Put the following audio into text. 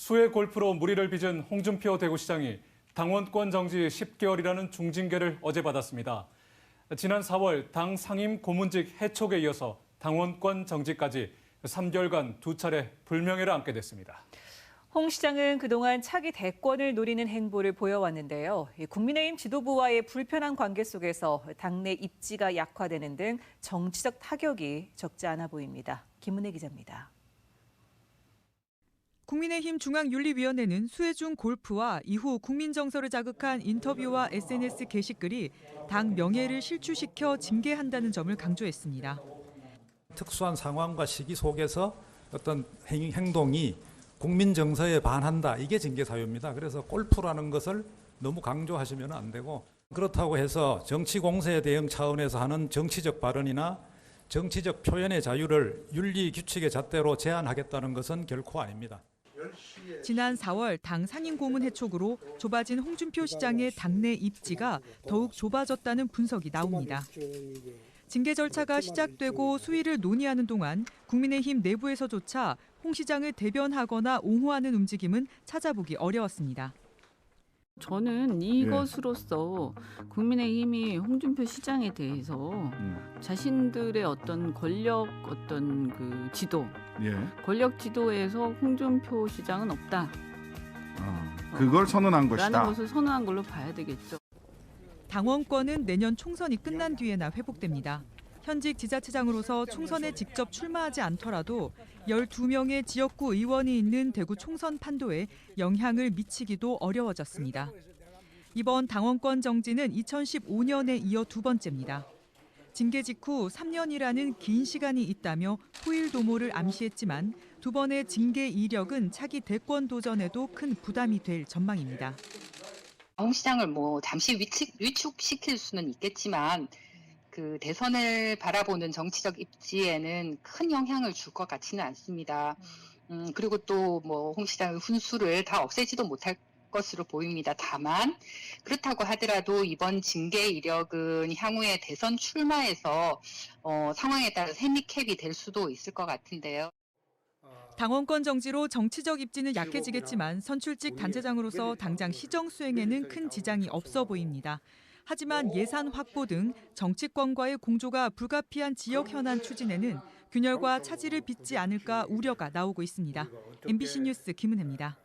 수해 골프로 무리를 빚은 홍준표 대구시장이 당원권 정지 10개월이라는 중징계를 어제 받았습니다. 지난 4월 당 상임 고문직 해촉에 이어서 당원권 정지까지 3개월간 두 차례 불명예를 안게 됐습니다. 홍 시장은 그동안 차기 대권을 노리는 행보를 보여왔는데요. 국민의힘 지도부와의 불편한 관계 속에서 당내 입지가 약화되는 등 정치적 타격이 적지 않아 보입니다. 김은혜 기자입니다. 국민의힘 중앙윤리위원회는 수해 중 골프와 이후 국민정서를 자극한 인터뷰와 SNS 게시글이 당 명예를 실추시켜 징계한다는 점을 강조했습니다. 특수한 상황과 시기 속에서 어떤 행동이 국민 정서에 반한다. 이게 징계 사유입니다. 그래서 골프라는 것을 너무 강조하시면 안 되고, 그렇다고 해서 정치 공세에 대응 차원에서 하는 정치적 발언이나 정치적 표현의 자유를 윤리 규칙의 잣대로 제한하겠다는 것은 결코 아닙니다. 지난 4월 당 상임 고문 해촉으로 좁아진 홍준표 시장의 당내 입지가 더욱 좁아졌다는 분석이 나옵니다. 징계 절차가 시작되고 수위를 논의하는 동안 국민의힘 내부에서조차 홍 시장을 대변하거나 옹호하는 움직임은 찾아보기 어려웠습니다. 저는 이것으로서 국민의힘이 홍준표 시장에 대해서 자신들의 어떤 권력 지도, 권력 지도에서 홍준표 시장은 없다. 그걸 선언한 것이다. 라는 것을 선언한 걸로 봐야 되겠죠. 당원권은 내년 총선이 끝난 뒤에나 회복됩니다. 현직 지자체장으로서 총선에 직접 출마하지 않더라도 12명의 지역구 의원이 있는 대구 총선 판도에 영향을 미치기도 어려워졌습니다. 이번 당원권 정지는 2015년에 이어 두 번째입니다. 징계 직후 3년이라는 긴 시간이 있다며 후일 도모를 암시했지만 두 번의 징계 이력은 차기 대권 도전에도 큰 부담이 될 전망입니다. 홍 시장을 잠시 위축시킬 수는 있겠지만 그 대선을 바라보는 정치적 입지에는 큰 영향을 줄 것 같지는 않습니다. 그리고 또 홍 시장의 훈수를 다 없애지도 못할 것으로 보입니다. 다만 그렇다고 하더라도 이번 징계 이력은 향후에 대선 출마에서 상황에 따라서 핸디캡이 될 수도 있을 것 같은데요. 당원권 정지로 정치적 입지는 약해지겠지만 선출직 단체장으로서 당장 시정 수행에는 큰 지장이 없어 보입니다. 하지만 예산 확보 등 정치권과의 공조가 불가피한 지역 현안 추진에는 균열과 차질을 빚지 않을까 우려가 나오고 있습니다. MBC 뉴스 김은혜입니다.